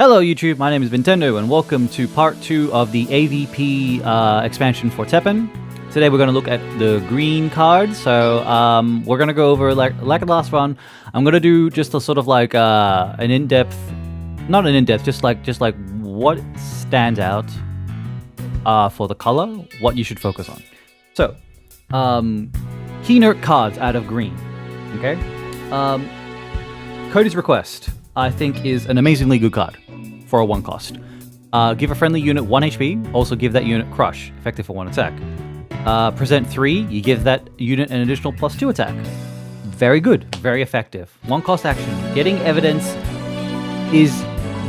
Hello YouTube, my name is Nintendo and welcome to part 2 of the AVP expansion for Teppen. Today we're going to look at the green cards, so we're going to go over, like the last one, I'm going to do just a sort of like an in-depth, not an in-depth, just like what stands out for the color, what you should focus on. So, keynote cards out of green, okay? Cody's Request, I think, is an amazingly good card for a 1 cost. Give a friendly unit 1 HP, also give that unit Crush, effective for 1 attack. Present 3, you give that unit an additional +2 attack. Very good, very effective. 1 cost action. Getting evidence is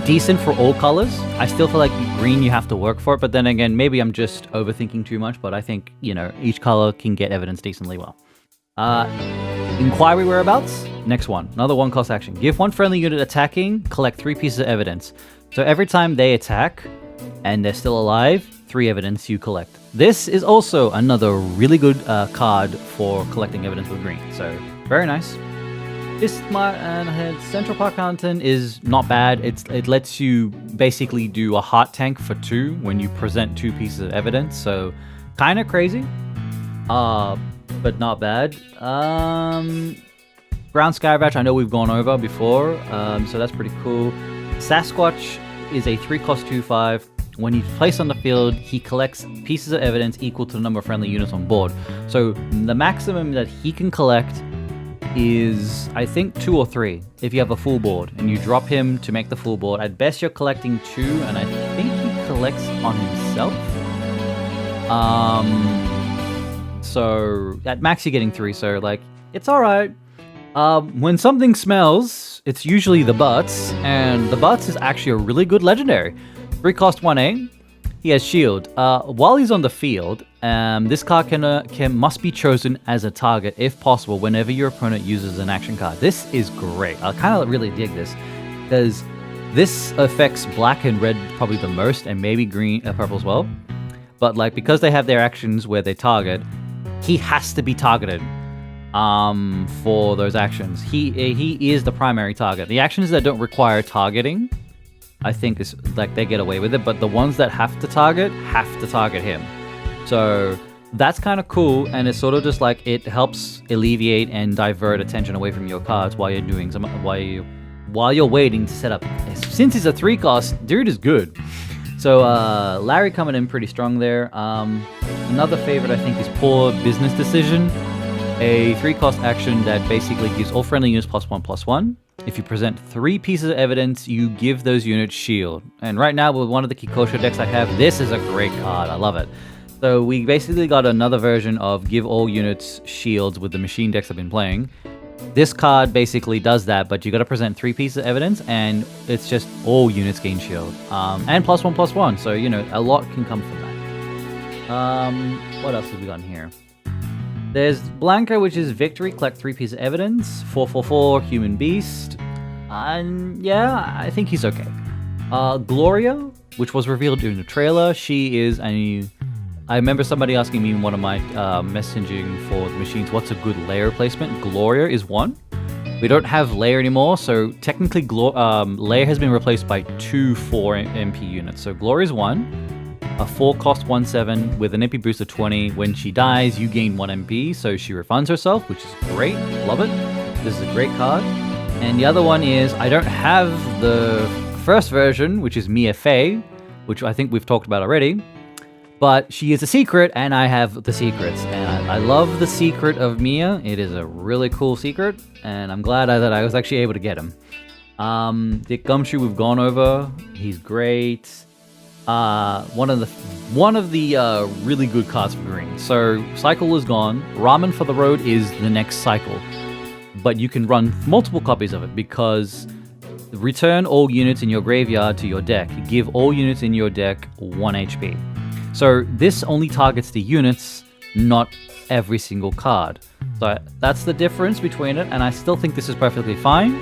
decent for all colors. I still feel like green you have to work for it, but then again, maybe I'm just overthinking too much, but I think, you know, each color can get evidence decently well. Inquiry Whereabouts, next one. Another 1 cost action. Give 1 friendly unit attacking, collect 3 pieces of evidence. So every time they attack and they're still alive, 3 evidence you collect. This is also another really good card for collecting evidence with green. So very nice. This Central Park Fountain is not bad. It lets you basically do a heart tank for 2 when you present 2 pieces of evidence. So kind of crazy. But not bad. Ground Skybatch, I know we've gone over before, so that's pretty cool. Sasquatch is a 3 cost 2/5. When he's placed on the field, he collects pieces of evidence equal to the number of friendly units on board. So the maximum that he can collect is, I think, 2 or 3 if you have a full board, and you drop him to make the full board. At best, you're collecting 2, and I think he collects on himself. So at max you're getting 3, so like it's alright. When something smells, it's usually the Butts, and the Butts is actually a really good legendary. 3 cost 1A. He has shield. While he's on the field, this card must be chosen as a target if possible whenever your opponent uses an action card. This is great. I kind of really dig this because this affects black and red probably the most, and maybe green, purple as well. But like because they have their actions where they target, he has to be targeted for those actions. He is the primary target. The actions that don't require targeting, I think is like they get away with it, but the ones that have to target him. So that's kind of cool, and it's sort of just like it helps alleviate and divert attention away from your cards while you're doing while you're waiting to set up. Since it's a 3 cost, dude is good. So Larry coming in pretty strong there. Another favorite I think is Poor Business Decision, a 3 cost action that basically gives all friendly units +1/+1. If you present 3 pieces of evidence, you give those units shield. And right now with one of the Kikosho decks I have, this is a great card. I love it. So we basically got another version of give all units shields with the machine decks I've been playing. This card basically does that, but you got to present 3 pieces of evidence, and it's just all units gain shield. And +1/+1, so you know a lot can come from that. What else have we got in here? There's Blanca, which is Victory, collect 3 pieces of evidence. 4/4/4, Human Beast. And yeah, I think he's okay. Gloria, which was revealed during the trailer, she is I remember somebody asking me in one of my messaging for the machines, what's a good layer placement? Gloria is 1. We don't have layer anymore, so technically layer has been replaced by 2 4 MP units. So Gloria is 1. A 4 cost 1/7 with an MP boost of 20. When she dies, you gain 1 MP, so she refunds herself, which is great. Love it. This is a great card. And the other one is, I don't have the first version, which is Mia Fey, which I think we've talked about already. But she is a secret, and I have the secrets. And I love the secret of Mia. It is a really cool secret, and I'm glad that I was actually able to get him. Dick Gumshoe, we've gone over. He's great. One of the really good cards for green. So Cycle is gone. Ramen for the Road is the next cycle, but you can run multiple copies of it because return all units in your graveyard to your deck. Give all units in your deck 1 HP. So this only targets the units, not every single card. So that's the difference between it, and I still think this is perfectly fine.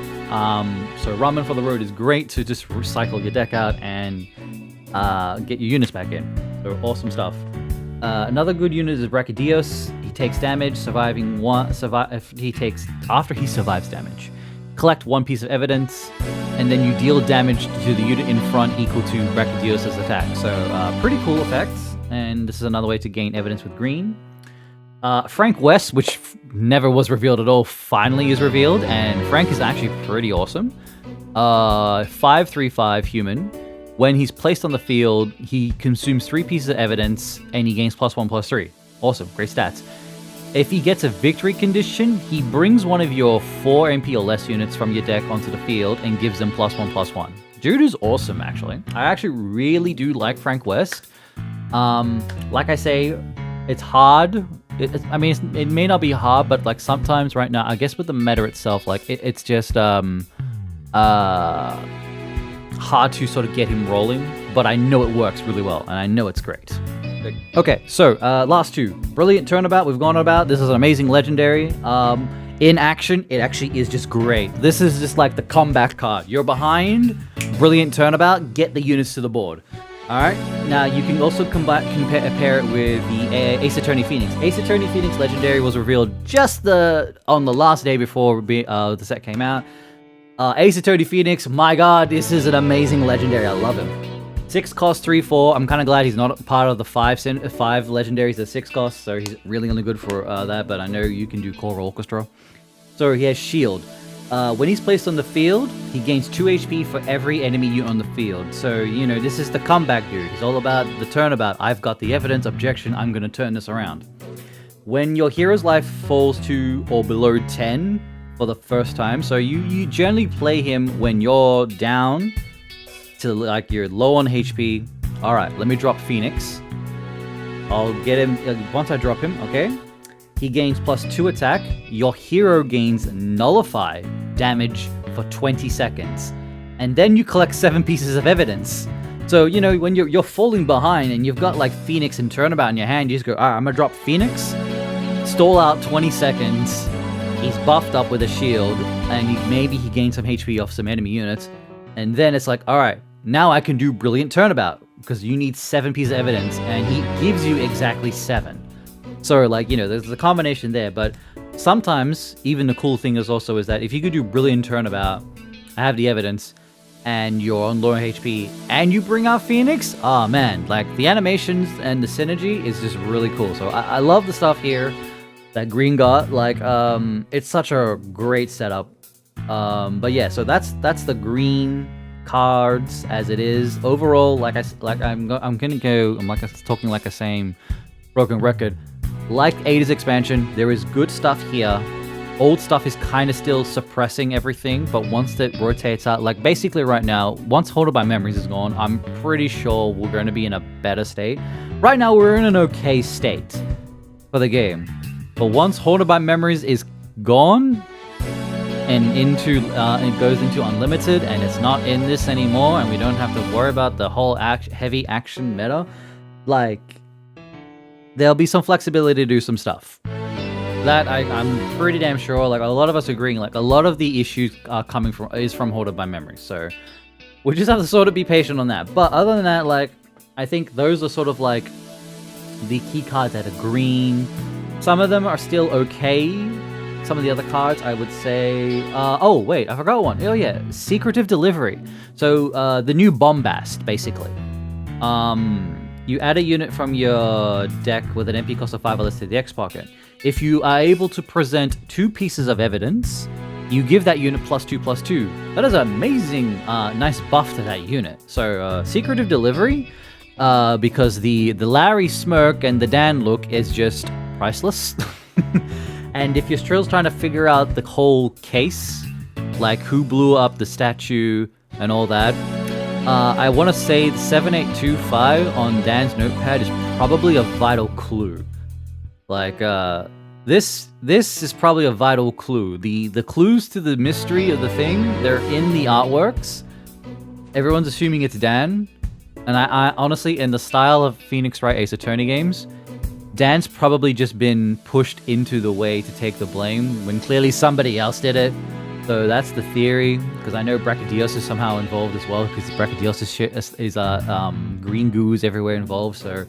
So Ramen for the Road is great to just recycle your deck out and get your units back in. So awesome stuff. Another good unit is Brachydios. He takes damage, after he survives damage. Collect 1 piece of evidence, and and then you deal damage to the unit in front equal to Brachydios' attack. So pretty cool effects, and this is another way to gain evidence with green. Frank West, which never was revealed at all, finally is revealed, and Frank is actually pretty awesome. 5/3/5 human. When he's placed on the field, he consumes 3 pieces of evidence, and he gains +1/+3. Awesome, great stats. If he gets a victory condition, he brings one of your 4 MP or less units from your deck onto the field and gives them +1/+1. Dude is awesome, actually. I actually really do like Frank West. Like I say, it's hard. It may not be hard, but like sometimes right now, I guess with the meta itself, like it's just hard to sort of get him rolling. But I know it works really well, and I know it's great. Okay, so last 2. Brilliant Turnabout, we've gone about. This is an amazing legendary. In action, it actually is just great. This is just like the comeback card. You're behind, Brilliant Turnabout, get the units to the board. Alright, now you can also compare it with the Ace Attorney Phoenix. Ace Attorney Phoenix Legendary was revealed just on the last day before the set came out. Ace Attorney Phoenix, my god, this is an amazing legendary. I love him. 6 cost, 3/4. I'm kind of glad he's not part of the 5 legendaries, the 6 cost, so he's really only good for that, but I know you can do Choral Orchestra. So he has Shield. When he's placed on the field, he gains 2 HP for every enemy unit on the field. So, you know, this is the comeback dude. He's all about the turnabout. I've got the evidence, objection, I'm going to turn this around. When your hero's life falls to or below 10 for the first time, so you generally play him when you're down to like you're low on HP. Alright, let me drop Phoenix. I'll get him, once I drop him, okay? He gains +2 attack. Your hero gains Nullify damage for 20 seconds. And then you collect 7 pieces of evidence. So, you know, when you're falling behind and you've got like Phoenix and Turnabout in your hand, you just go, alright, I'm gonna drop Phoenix, stall out 20 seconds, he's buffed up with a shield, and maybe he gains some HP off some enemy units, and then it's like, alright, now I can do Brilliant Turnabout, because you need 7 pieces of evidence, and he gives you exactly 7. So, like, you know, there's a combination there, but sometimes, even the cool thing is that if you could do Brilliant Turnabout, I have the evidence, and you're on lower HP, and you bring out Phoenix, oh man, like, the animations and the synergy is just really cool. So, I love the stuff here that Green got, like, it's such a great setup. But yeah, so that's the green cards as it is. Overall, I'm talking like a same broken record. Like Ada's expansion, there is good stuff here. Old stuff is kind of still suppressing everything, but once it rotates out, like basically right now, once Haunted by Memories is gone, I'm pretty sure we're going to be in a better state. Right now, we're in an okay state for the game. But once Haunted by Memories is gone, and it goes into Unlimited, and it's not in this anymore, and we don't have to worry about the whole heavy action meta, like, there'll be some flexibility to do some stuff. That I'm pretty damn sure. Like a lot of us agreeing, like a lot of the issues are coming from Haunted by Memories. So we just have to sort of be patient on that. But other than that, like I think those are sort of like the key cards that are green. Some of them are still okay. Some of the other cards, I would say. Oh wait, I forgot one. Oh yeah, Secretive Delivery. So the new Bombast, basically. You add a unit from your deck with an MP cost of 5 or less to the X pocket. If you are able to present 2 pieces of evidence, you give that unit +2/+2. That is an amazing, nice buff to that unit. So, Secretive Delivery, because the Larry smirk and the Dan look is just priceless. And if you're still trying to figure out the whole case, like who blew up the statue and all that, I want to say 7825 on Dan's notepad is probably a vital clue. Like, this is probably a vital clue. The clues to the mystery of the thing, they're in the artworks. Everyone's assuming it's Dan. And I honestly, in the style of Phoenix Wright Ace Attorney games, Dan's probably just been pushed into the way to take the blame when clearly somebody else did it. So that's the theory, because I know Brachydios is somehow involved as well, because Brachydios is green goos everywhere involved. So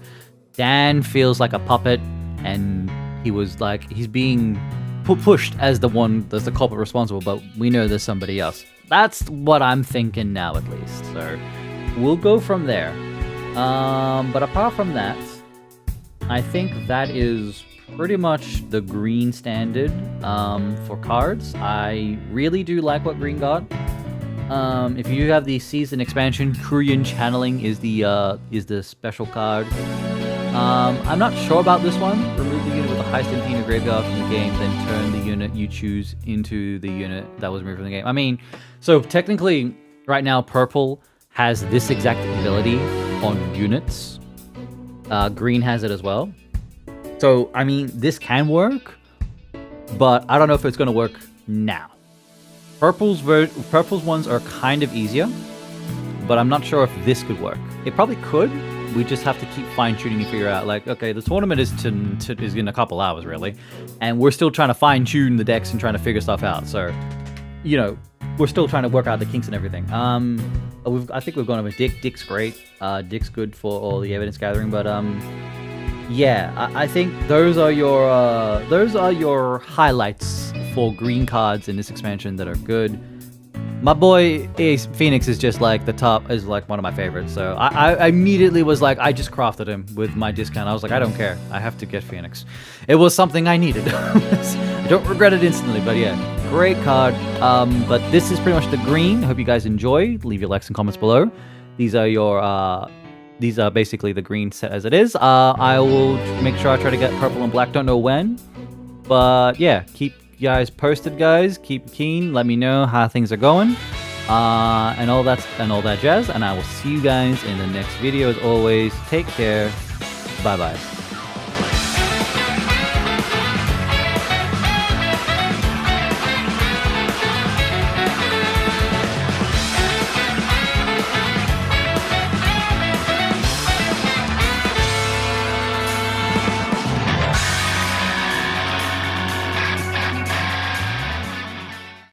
Dan feels like a puppet, and he's being pushed as the culprit responsible, but we know there's somebody else. That's what I'm thinking now, at least. So we'll go from there. But apart from that, I think that is pretty much the green standard for cards. I really do like what green got. If you have the season expansion, Korean Channeling is the special card. I'm not sure about this one. Remove the unit with the highest MP in your graveyard from the game, then turn the unit you choose into the unit that was removed from the game. I mean, so technically, right now, purple has this exact ability on units. Green has it as well. So, I mean, this can work, but I don't know if it's going to work now. Purple's ones are kind of easier, but I'm not sure if this could work. It probably could. We just have to keep fine-tuning and figure out, like, okay, the tournament is in a couple hours, really, and we're still trying to fine-tune the decks and trying to figure stuff out. So, you know, we're still trying to work out the kinks and everything. I think we've gone over Dick. Dick's great. Dick's good for all the evidence gathering, but yeah, I think those are your highlights for green cards in this expansion that are good. My boy Phoenix is just like the top, is like one of my favorites. So I immediately was like, I just crafted him with my discount. I was like, I don't care. I have to get Phoenix. It was something I needed. I don't regret it instantly, but yeah, great card. But this is pretty much the green. I hope you guys enjoy. Leave your likes and comments below. These are basically the green set as it is. I will make sure I try to get purple and black. Don't know when, but yeah, keep you guys posted, guys. Keep keen. Let me know how things are going, and all that jazz. And I will see you guys in the next video. As always, take care. Bye bye.